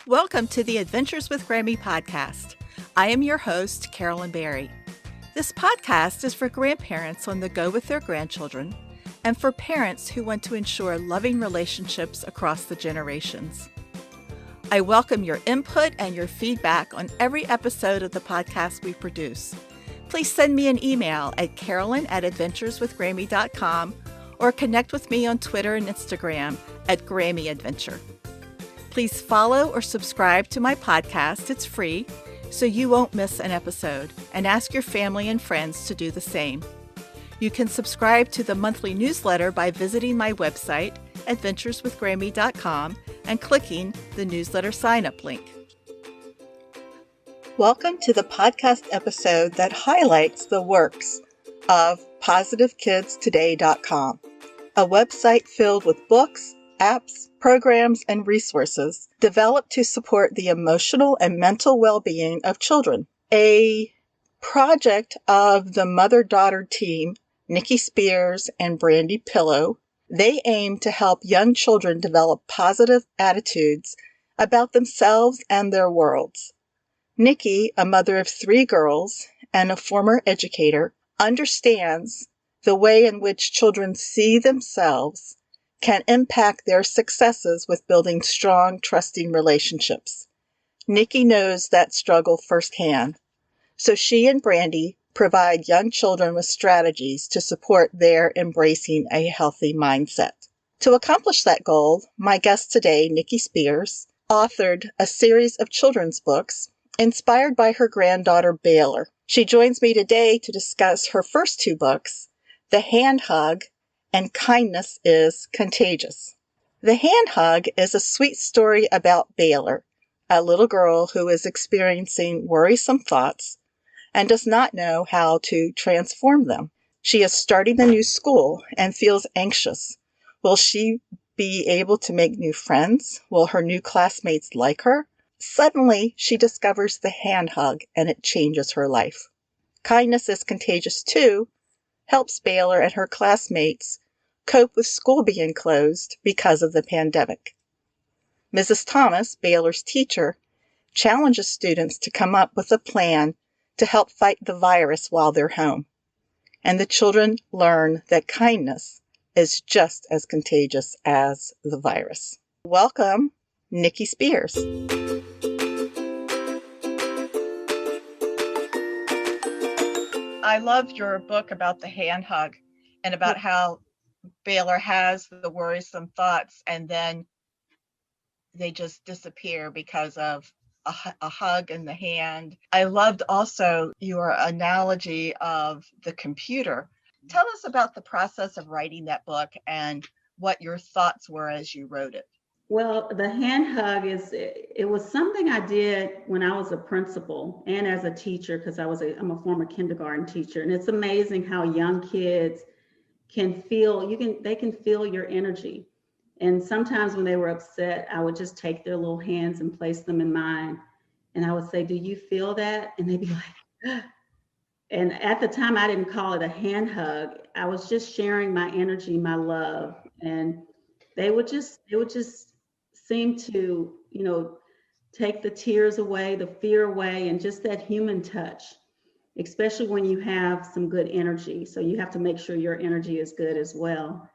Welcome to the Adventures with Grammy podcast. I am your host, Carolyn Berry. This podcast is for grandparents on the go with their grandchildren and for parents who want to ensure loving relationships across the generations. I welcome your input and your feedback on every episode of the podcast we produce. Please send me an email at carolyn@adventureswithgrammy.com or connect with me on Twitter and Instagram at Grammy Adventure. Please follow or subscribe to my podcast. It's free, so you won't miss an episode, and ask your family and friends to do the same. You can subscribe to the monthly newsletter by visiting my website, adventureswithgrammy.com, and clicking the newsletter sign-up link. Welcome to the podcast episode that highlights the works of PositiveKidsToday.com, a website filled with books, apps, programs, and resources developed to support the emotional and mental well-being of children. A project of the mother-daughter team, Niki Spears and Brandi, they aim to help young children develop positive attitudes about themselves and their worlds. Niki, a mother of 3 girls and a former educator, understands the way in which children see themselves can impact their successes with building strong, trusting relationships. Niki knows that struggle firsthand, so she and Brandi provide young children with strategies to support their embracing a healthy mindset. To accomplish that goal, my guest today, Niki Spears, authored a series of children's books inspired by her granddaughter, Baylor. She joins me today to discuss her first 2 books, The Hand Hug and Kindness is Contagious. The Hand Hug is a sweet story about Baylor, a little girl who is experiencing worrisome thoughts and does not know how to transform them. She is starting a new school and feels anxious. Will she be able to make new friends? Will her new classmates like her? Suddenly, she discovers the hand hug and it changes her life. Kindness is Contagious too helps Baylor and her classmates cope with school being closed because of the pandemic. Mrs. Thomas, Baylor's teacher, challenges students to come up with a plan to help fight the virus while they're home. And the children learn that kindness is just as contagious as the virus. Welcome, Niki Spears. I love your book about the hand hug and about how Baylor has the worrisome thoughts and then they just disappear because of a hug in the hand. I loved also your analogy of the computer. Tell us about the process of writing that book and what your thoughts were as you wrote it. Well, the hand hug it was something I did when I was a principal and as a teacher, because I'm a former kindergarten teacher. And it's amazing how young kids can feel, they can feel your energy. And sometimes when they were upset, I would just take their little hands and place them in mine. And I would say, do you feel that? And they'd be like, and at the time I didn't call it a hand hug. I was just sharing my energy, my love. And they would just seem to, take the tears away, the fear away, and just that human touch, especially when you have some good energy. So you have to make sure your energy is good as well.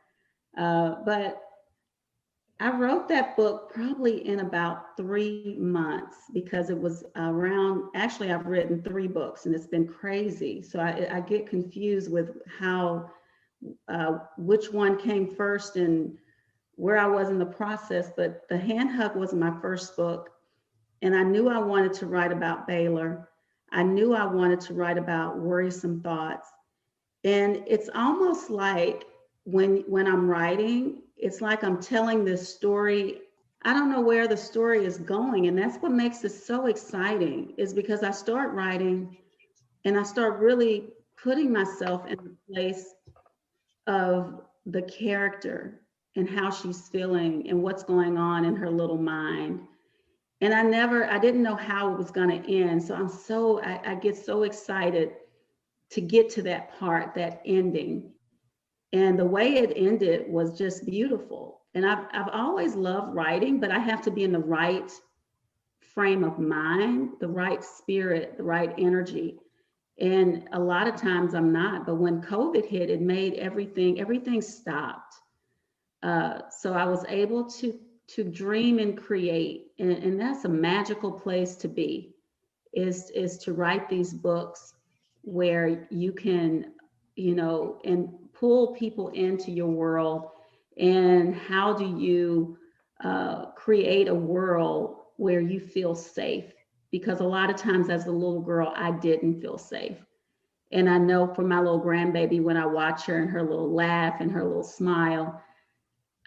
But I wrote that book probably in about 3 months because it was actually I've written 3 books and it's been crazy. So I get confused with how, which one came first and where I was in the process. But The Hand Hug was my first book. And I knew I wanted to write about Baylor. I knew I wanted to write about worrisome thoughts. And it's almost like when I'm writing, it's like I'm telling this story. I don't know where the story is going. And that's what makes it so exciting, is because I start writing and I start really putting myself in the place of the character and how she's feeling and what's going on in her little mind. And I didn't know how it was going to end. So I get so excited to get to that part, that ending. And the way it ended was just beautiful. And I've always loved writing, but I have to be in the right frame of mind, the right spirit, the right energy. And a lot of times I'm not, but when COVID hit, it made everything stopped. So I was able to dream and create, and that's a magical place to be, is to write these books where you can, and pull people into your world. And how do you create a world where you feel safe? Because a lot of times as a little girl, I didn't feel safe. And I know for my little grandbaby, when I watch her and her little laugh and her little smile,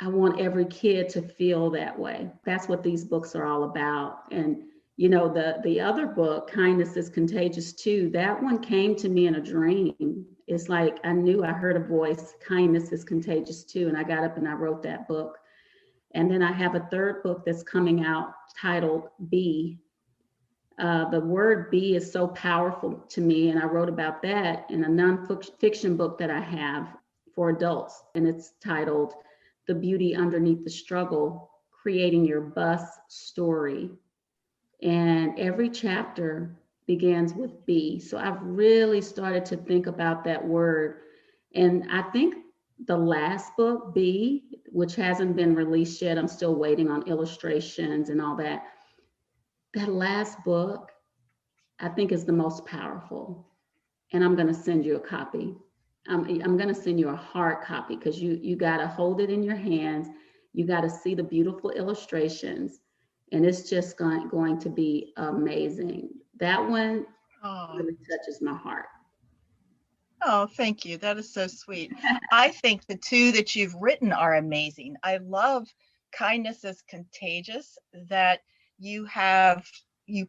I want every kid to feel that way. That's what these books are all about. And the other book, Kindness is Contagious too, that one came to me in a dream. It's like I knew I heard a voice, kindness is contagious too. And I got up and I wrote that book. And then I have a third book that's coming out titled Be. The word be is so powerful to me. And I wrote about that in a nonfiction book that I have for adults. And it's titled The Beauty Underneath the Struggle, Creating Your Bus Story. And every chapter begins with be. So I've really started to think about that word. And I think the last book, Be, which hasn't been released yet, I'm still waiting on illustrations and all that. That last book, I think, is the most powerful. And I'm going to send you a copy. I'm going to send you a hard copy because you got to hold it in your hands. You got to see the beautiful illustrations. And it's just going to be amazing. That one really touches my heart. Oh, thank you. That is so sweet. I think the two that you've written are amazing. I love Kindness is Contagious, that you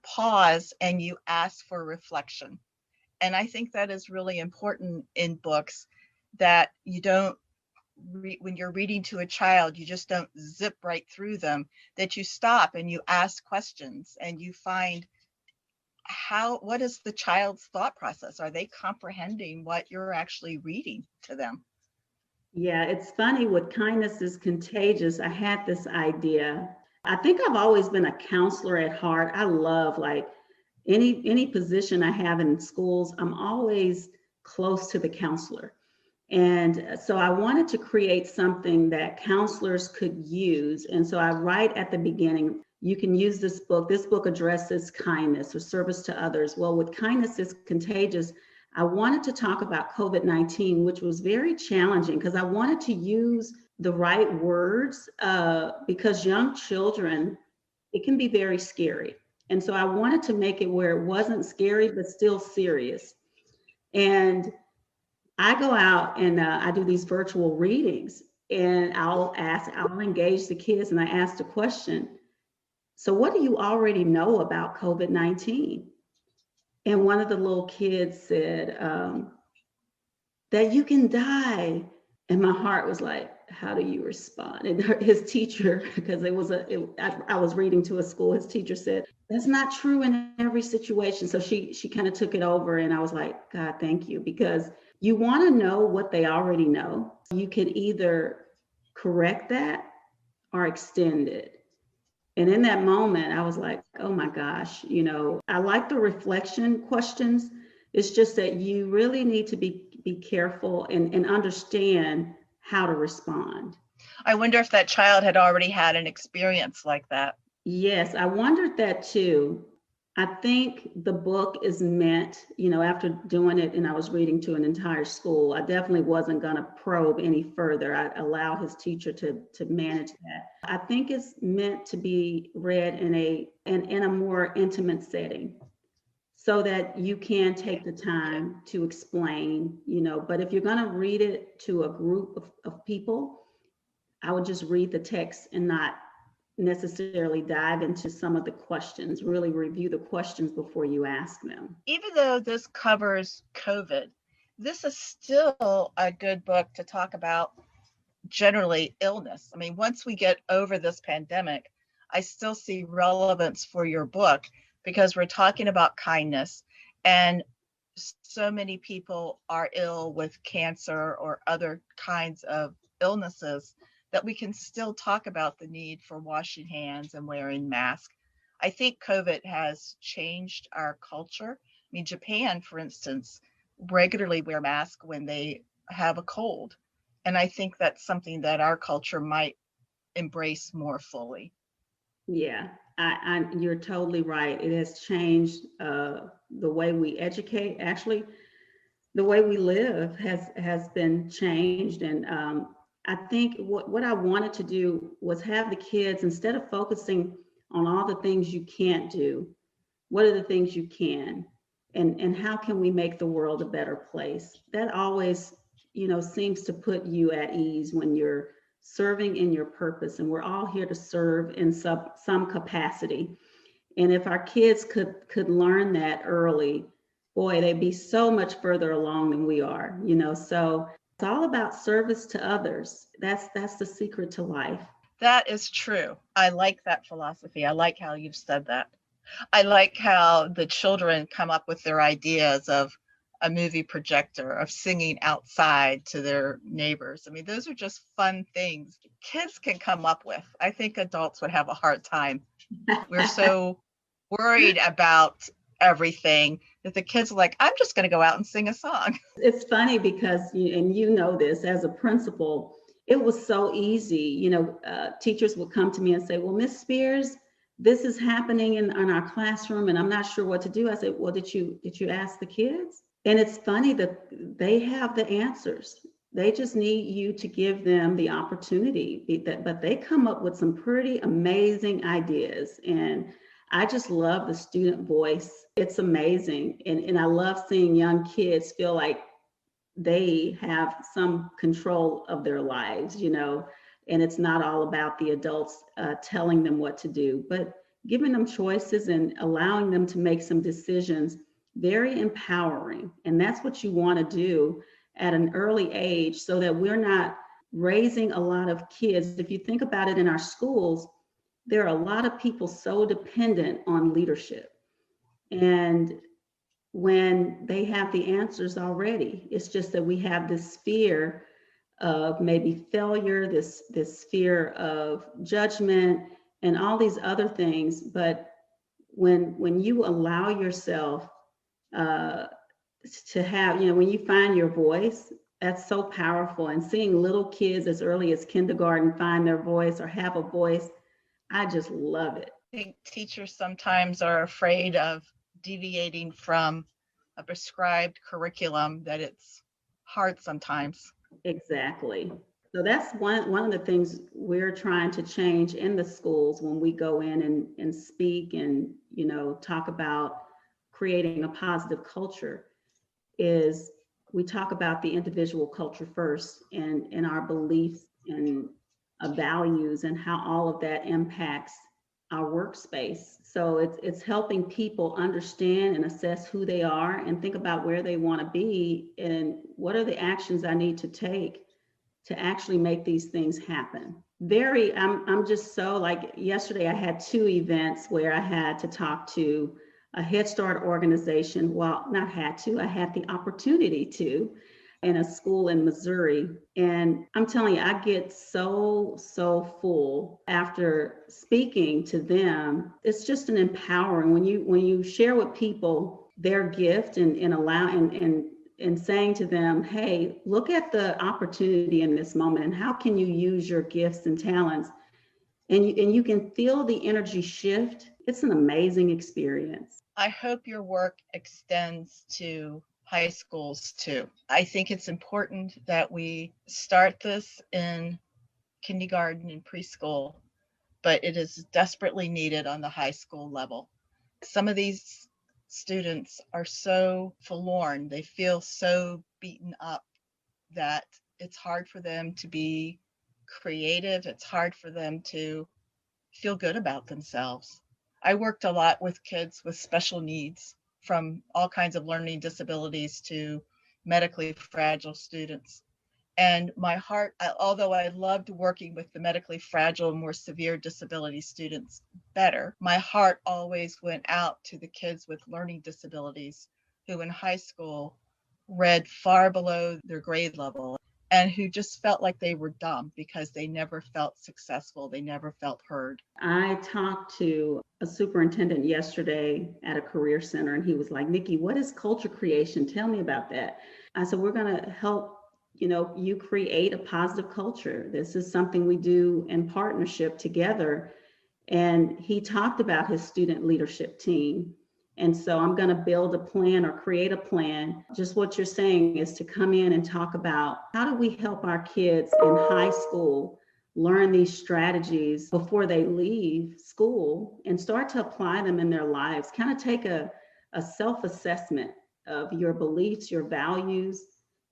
pause and you ask for reflection. And I think that is really important in books, that you don't when you're reading to a child, you just don't zip right through them, that you stop and you ask questions and you find what is the child's thought process? Are they comprehending what you're actually reading to them? Yeah, it's funny with Kindness is Contagious. I had this idea. I think I've always been a counselor at heart. I love, like, any position I have in schools, I'm always close to the counselor. And so I wanted to create something that counselors could use. And so I write at the beginning, you can use this book. This book addresses kindness or service to others. Well, with Kindness is Contagious, I wanted to talk about COVID-19, which was very challenging because I wanted to use the right words because young children, it can be very scary. And so I wanted to make it where it wasn't scary, but still serious. And I go out and I do these virtual readings, and I'll engage the kids and I ask the question, so what do you already know about COVID-19? And one of the little kids said, that you can die. And my heart was like, how do you respond? And his teacher, because I was reading to a school, his teacher said, that's not true in every situation. So she kind of took it over, and I was like, God, thank you, because you want to know what they already know. You can either correct that or extend it. And in that moment, I was like, oh my gosh, I like the reflection questions. It's just that you really need to be careful and understand how to respond. I wonder if that child had already had an experience like that. Yes, I wondered that too. I think the book is meant, after doing it and I was reading to an entire school, I definitely wasn't going to probe any further. I allow his teacher to manage that. I think it's meant to be read in a more intimate setting, so that you can take the time to explain, but if you're going to read it to a group of people, I would just read the text and not necessarily dive into some of the questions, really review the questions before you ask them. Even though this covers COVID, this is still a good book to talk about generally illness. I mean, once we get over this pandemic, I still see relevance for your book because we're talking about kindness, and so many people are ill with cancer or other kinds of illnesses that we can still talk about the need for washing hands and wearing masks. I think COVID has changed our culture. I mean, Japan, for instance, regularly wear masks when they have a cold. And I think that's something that our culture might embrace more fully. Yeah, you're totally right. It has changed the way we educate. Actually, the way we live has been changed, and I think what I wanted to do was have the kids, instead of focusing on all the things you can't do, what are the things you can, and how can we make the world a better place? That always, seems to put you at ease when you're serving in your purpose, and we're all here to serve in some capacity. And if our kids could learn that early, boy, they'd be so much further along than we are, So it's all about service to others. That's the secret to life. That is true. I like that philosophy. I like how you've said that. I like how the children come up with their ideas of a movie projector, of singing outside to their neighbors. I mean, those are just fun things kids can come up with. I think adults would have a hard time. We're so worried about everything that the kids are like, I'm just going to go out and sing a song. It's funny because, and you know this as a principal, it was so easy. Teachers would come to me and say, well, Miss Spears, this is happening in our classroom and I'm not sure what to do. I said, well, did you ask the kids? And it's funny that they have the answers. They just need you to give them the opportunity. But they come up with some pretty amazing ideas. And I just love the student voice. It's amazing. And I love seeing young kids feel like they have some control of their lives, and it's not all about the adults telling them what to do, but giving them choices and allowing them to make some decisions. Very empowering. And that's what you want to do at an early age so that we're not raising a lot of kids. If you think about it, in our schools, there are a lot of people so dependent on leadership. And when they have the answers already, it's just that we have this fear of maybe failure, this fear of judgment, and all these other things. But when you allow yourself to have, when you find your voice, that's so powerful. And seeing little kids as early as kindergarten find their voice or have a voice, I just love it. I think teachers sometimes are afraid of deviating from a prescribed curriculum, that it's hard sometimes. Exactly. So that's one of the things we're trying to change in the schools when we go in and speak and, talk about creating a positive culture, is we talk about the individual culture first and our beliefs and values and how all of that impacts our workspace. So it's helping people understand and assess who they are and think about where they want to be and what are the actions I need to take to actually make these things happen. I'm just so, like yesterday I had 2 events where I had to talk to a Head Start organization. Well, not had to, I had the opportunity to, in a school in Missouri. And I'm telling you, I get so full after speaking to them. It's just an empowering when you share with people their gift and allow and saying to them, hey, look at the opportunity in this moment and how can you use your gifts and talents, and you can feel the energy shift. It's an amazing experience. I hope your work extends to high schools too. I think it's important that we start this in kindergarten and preschool, but it is desperately needed on the high school level. Some of these students are so forlorn, they feel so beaten up that it's hard for them to be creative. It's hard for them to feel good about themselves. I worked a lot with kids with special needs, from all kinds of learning disabilities to medically fragile students. And my heart, although I loved working with the medically fragile, more severe disability students better, my heart always went out to the kids with learning disabilities who in high school read far below their grade level. and who just felt like they were dumb because they never felt successful, they never felt heard. I talked to a superintendent yesterday at a career center, and he was like, Niki, what is culture creation? Tell me about that. I said, we're going to help you create a positive culture. This is something we do in partnership together. And he talked about his student leadership team. And so I'm going to build a plan or create a plan. Just what you're saying is to come in and talk about how do we help our kids in high school learn these strategies before they leave school and start to apply them in their lives. Kind of take a self-assessment of your beliefs, your values,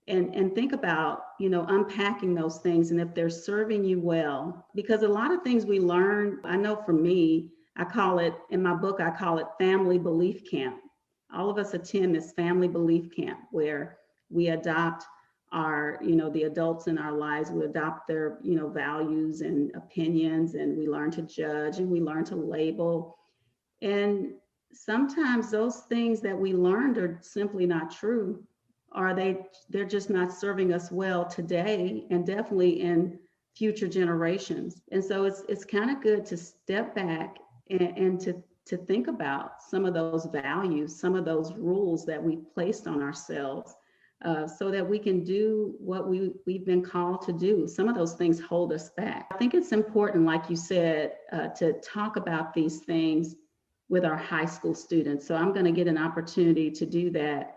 and think about, unpacking those things and if they're serving you well. Because a lot of things we learn, I know for me, I call it, in my book, I call it family belief camp. All of us attend this family belief camp where we adopt our, the adults in our lives, we adopt their, values and opinions, and we learn to judge and we learn to label. And sometimes those things that we learned are simply not true, or they're just not serving us well today and definitely in future generations. And so it's kind of good to step back and to think about some of those values, some of those rules that we placed on ourselves, so that we can do what we've been called to do. Some of those things hold us back. I think it's important, like you said, to talk about these things with our high school students. So I'm going to get an opportunity to do that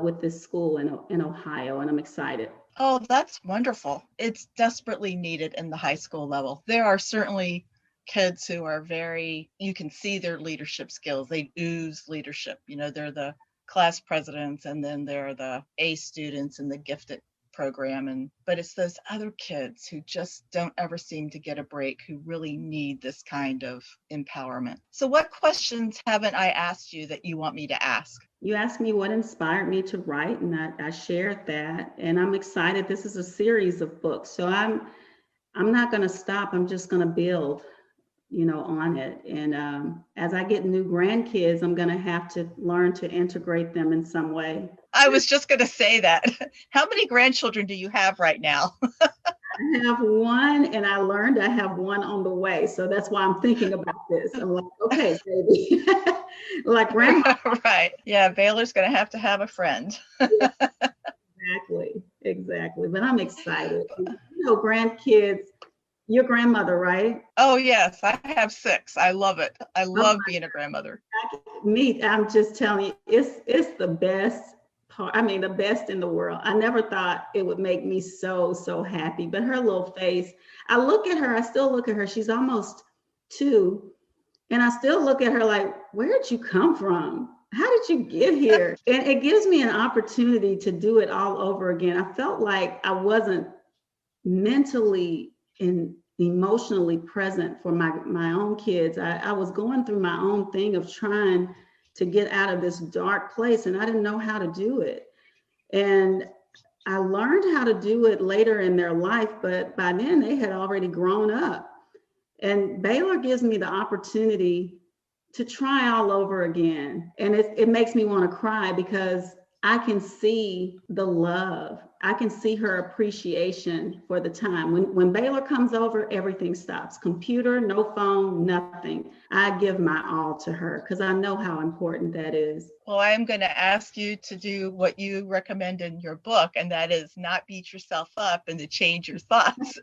with this school in Ohio, and I'm excited. Oh, that's wonderful. It's desperately needed in the high school level. There are certainly kids who are you can see their leadership skills. They ooze leadership. They're the class presidents, and then they're the A students in the gifted program. But it's those other kids who just don't ever seem to get a break, who really need this kind of empowerment. So what questions haven't I asked you that you want me to ask? You asked me what inspired me to write, and I shared that, and I'm excited. This is a series of books, so I'm not going to stop. I'm just going to build, on it. And as I get new grandkids, I'm going to have to learn to integrate them in some way. I was just going to say that. How many grandchildren do you have right now? I have one, and I learned I have one on the way. So that's why I'm thinking about this. I'm like, okay, baby. Like grandma. Right. Yeah, Baylor's going to have a friend. Exactly. But I'm excited. Grandkids, your grandmother, right? Oh, yes. I have 6. I love it. I love being a grandmother. I'm just telling you, it's the best part. I mean, the best in the world. I never thought it would make me so happy. But her little face, I still look at her. She's almost 2. And I still look at her like, where'd you come from? How did you get here? And it gives me an opportunity to do it all over again. I felt like I wasn't mentally and emotionally present for my own kids. I was going through my own thing of trying to get out of this dark place, and I didn't know how to do it. And I learned how to do it later in their life, but by then they had already grown up. And Baylor gives me the opportunity to try all over again. And it makes me want to cry because I can see the love. I can see her appreciation for the time. When Baylor comes over, everything stops. Computer, no phone, nothing. I give my all to her because I know how important that is. Well, I'm going to ask you to do what you recommend in your book, and that is not beat yourself up and to change your thoughts,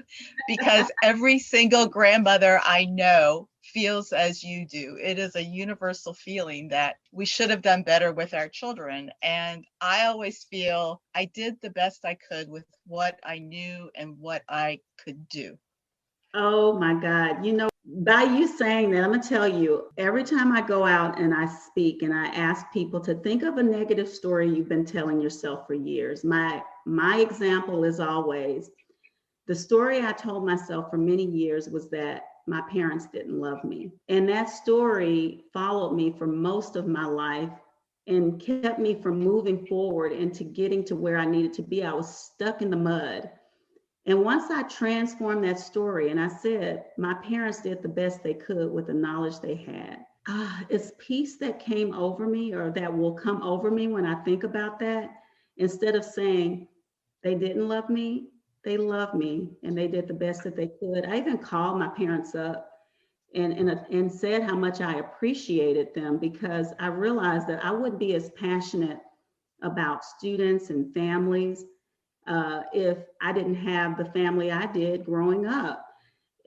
because every single grandmother I know feels as you do. It is a universal feeling that we should have done better with our children. And I always feel I did the best I could with what I knew and what I could do. Oh my God. By you saying that, I'm going to tell you, every time I go out and I speak and I ask people to think of a negative story you've been telling yourself for years, my example is always the story I told myself for many years was that my parents didn't love me. And that story followed me for most of my life and kept me from moving forward into getting to where I needed to be. I was stuck in the mud. And once I transformed that story and I said, my parents did the best they could with the knowledge they had. It's peace that came over me, or that will come over me when I think about that. Instead of saying they didn't love me, they love me and they did the best that they could. I even called my parents up and said how much I appreciated them, because I realized that I wouldn't be as passionate about students and families if I didn't have the family I did growing up.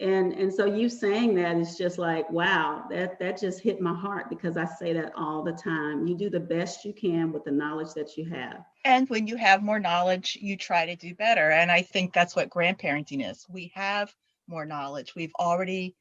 And so you saying that is just like, wow, that just hit my heart, because I say that all the time. You do the best you can with the knowledge that you have. And when you have more knowledge, you try to do better. And I think that's what grandparenting is. We have more knowledge. We've already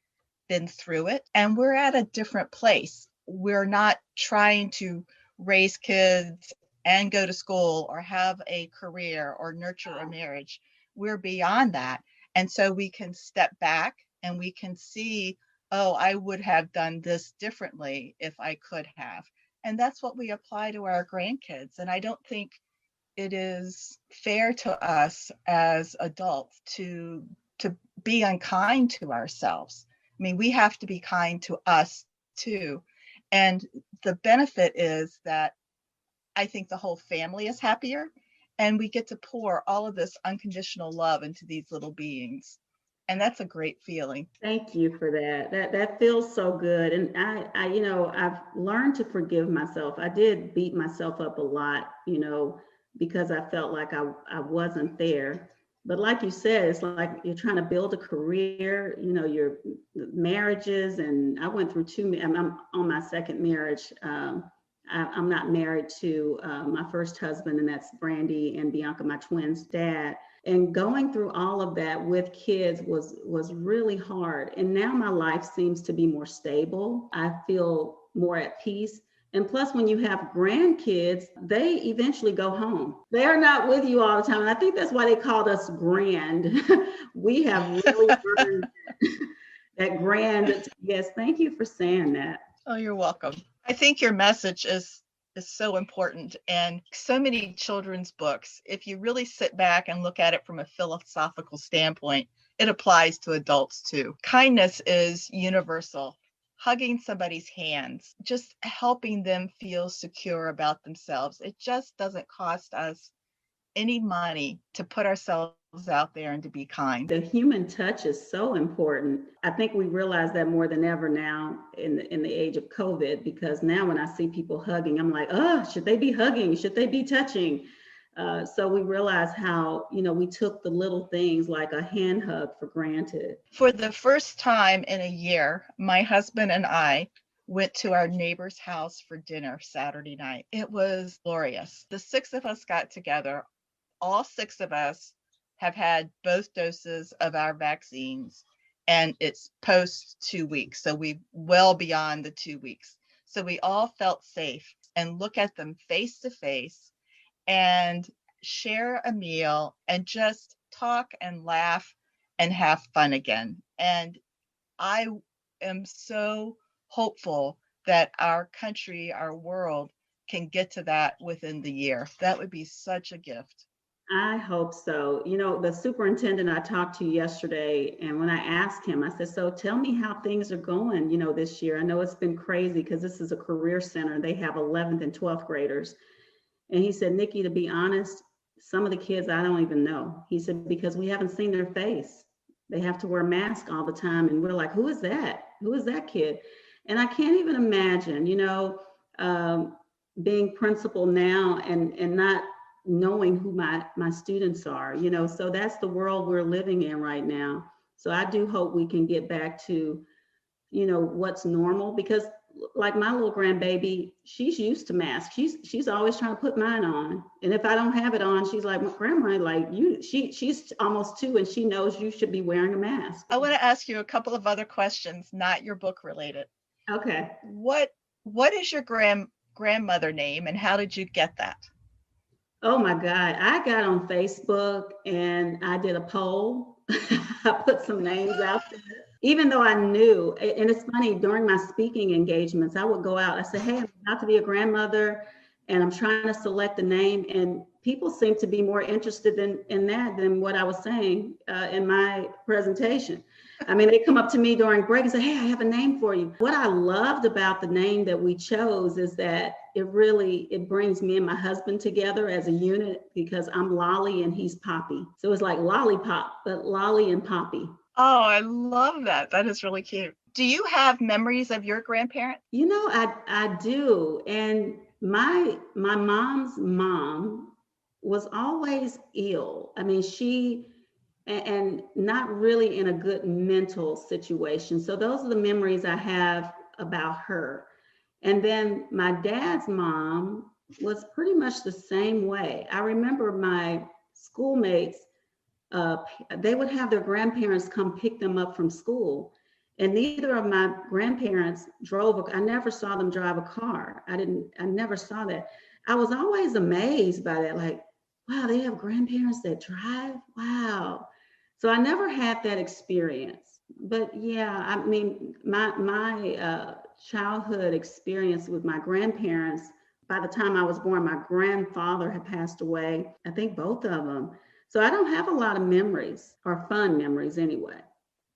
been through it, and we're at a different place. We're not trying to raise kids and go to school or have a career or nurture a marriage. We're beyond that. And so we can step back and we can see, oh, I would have done this differently if I could have. And that's what we apply to our grandkids. And I don't think it is fair to us as adults to be unkind to ourselves. I mean, we have to be kind to us too. And the benefit is that I think the whole family is happier, and we get to pour all of this unconditional love into these little beings. And that's a great feeling. Thank you for that. That feels so good. And I I've learned to forgive myself. I did beat myself up a lot, because I felt like I wasn't there. But like you said, it's like you're trying to build a career, your marriages. And I went through I'm on my second marriage. I'm not married to my first husband, and that's Brandi and Bianca, my twins' dad. And going through all of that with kids was really hard. And now my life seems to be more stable. I feel more at peace. And plus, when you have grandkids, they eventually go home. They are not with you all the time. And I think that's why they called us grand. We have really earned that grand. Yes, thank you for saying that. Oh, you're welcome. I think your message is so important. And so many children's books, if you really sit back and look at it from a philosophical standpoint, it applies to adults too. Kindness is universal. Hugging somebody's hands, just helping them feel secure about themselves. It just doesn't cost us any money to put ourselves out there and to be kind. The human touch is so important. I think we realize that more than ever now in the age of COVID, because now when I see people hugging, I'm like, oh, should they be hugging? Should they be touching? So we realize how, we took the little things like a hand hug for granted. For the first time in a year, my husband and I went to our neighbor's house for dinner Saturday night. It was glorious. The 6 of us got together. All 6 of us have had both doses of our vaccines, and it's post 2 weeks. So we well beyond the 2 weeks. So we all felt safe and look at them face to face and share a meal and just talk and laugh and have fun again. And I am so hopeful that our country, our world can get to that within the year. That would be such a gift. I hope so. The superintendent I talked to yesterday, and when I asked him, I said, so tell me how things are going, this year. I know it's been crazy because this is a career center. They have 11th and 12th graders. And he said, Niki, to be honest, some of the kids I don't even know. He said, because we haven't seen their face. They have to wear masks all the time. And we're like, who is that? Who is that kid? And I can't even imagine, being principal now and not knowing who my students are, so that's the world we're living in right now. So I do hope we can get back to, what's normal, because like my little grandbaby, she's used to masks. She's always trying to put mine on. And if I don't have it on, she's like, Grandma, like she's almost 2 and she knows you should be wearing a mask. I want to ask you a couple of other questions, not your book related. Okay. What is your grandmother name, and how did you get that? Oh my God. I got on Facebook and I did a poll. I put some names out there. Even though I knew, and it's funny, during my speaking engagements, I would go out, I say, hey, I'm about to be a grandmother and I'm trying to select a name. And people seem to be more interested in that than what I was saying in my presentation. I mean, they come up to me during break and say, hey, I have a name for you. What I loved about the name that we chose is that it brings me and my husband together as a unit, because I'm Lolly and he's Poppy. So it's like lollipop, but Lolly and Poppy. Oh, I love that. That is really cute. Do you have memories of your grandparent? You know, I do. And my mom's mom was always ill. I mean, and not really in a good mental situation. So those are the memories I have about her. And then my dad's mom was pretty much the same way. I remember my schoolmates, they would have their grandparents come pick them up from school. And neither of my grandparents I never saw them drive a car. I never saw that. I was always amazed by that. Like, wow, they have grandparents that drive? Wow. So I never had that experience. But yeah, I mean, my childhood experience with my grandparents, by the time I was born, my grandfather had passed away. I think both of them. So I don't have a lot of memories, or fun memories anyway,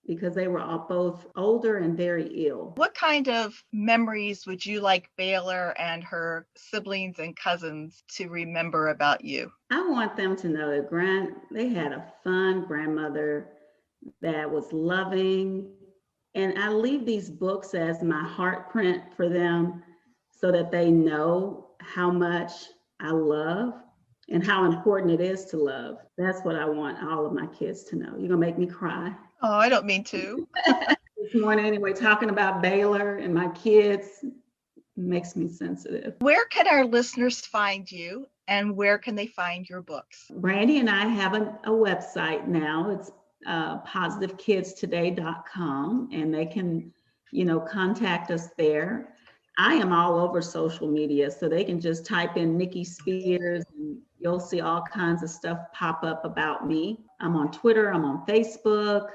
because they were all both older and very ill. What kind of memories would you like Baylor and her siblings and cousins to remember about you? I want them to know that they had a fun grandmother that was loving. And I leave these books as my heart print for them, so that they know how much I love and how important it is to love. That's what I want all of my kids to know. You're gonna make me cry. Oh, I don't mean to. This morning anyway, talking about Baylor and my kids makes me sensitive. Where can our listeners find you, and where can they find your books? Brandi and I have a website now. It's positiveKidsToday.com, and they can, contact us there. I am all over social media, so they can just type in Niki Spears and you'll see all kinds of stuff pop up about me. I'm on Twitter, I'm on Facebook,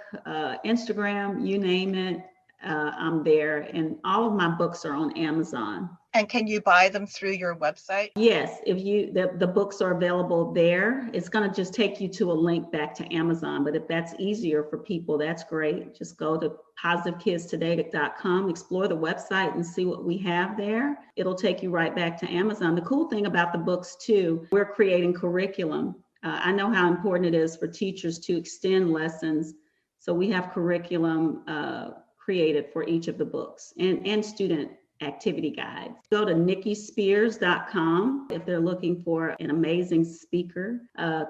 Instagram, you name it. I'm there, and all of my books are on Amazon. And can you buy them through your website? Yes, if the books are available there. It's going to just take you to a link back to Amazon, but if that's easier for people, that's great. Just go to positiveKidsToday.com, explore the website and see what we have there. It'll take you right back to Amazon. The cool thing about the books too, we're creating curriculum. I know how important it is for teachers to extend lessons. So we have curriculum created for each of the books, and student activity guides. Go to NikiSpears.com if they're looking for an amazing speaker.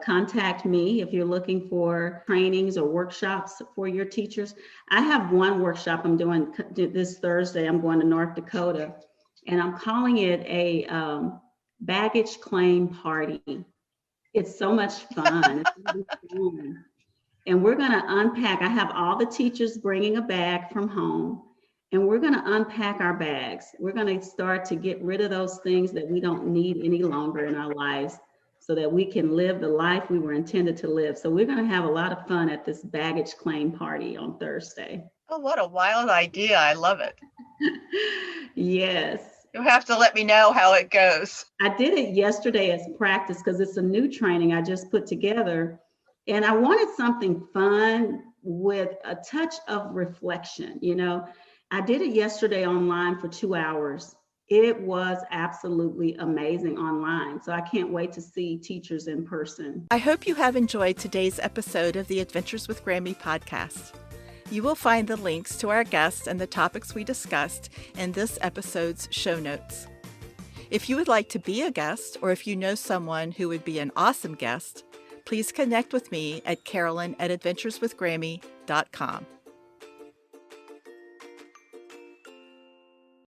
Contact me if you're looking for trainings or workshops for your teachers. I have one workshop I'm doing this Thursday. I'm going to North Dakota, and I'm calling it a baggage claim party. It's so much fun. It's really fun. And we're going to unpack. I have all the teachers bringing a bag from home, and we're going to unpack our bags. We're going to start to get rid of those things that we don't need any longer in our lives, so that we can live the life we were intended to live. So we're going to have a lot of fun at this baggage claim party on Thursday. Oh, what a wild idea. I love it. Yes. You'll have to let me know how it goes. I did it yesterday as practice because it's a new training I just put together. And I wanted something fun with a touch of reflection. I did it yesterday online for 2 hours. It was absolutely amazing online. So I can't wait to see teachers in person. I hope you have enjoyed today's episode of the Adventures with Grammy podcast. You will find the links to our guests and the topics we discussed in this episode's show notes. If you would like to be a guest, or if you know someone who would be an awesome guest, please connect with me at Carolyn@adventureswithgrammy.com.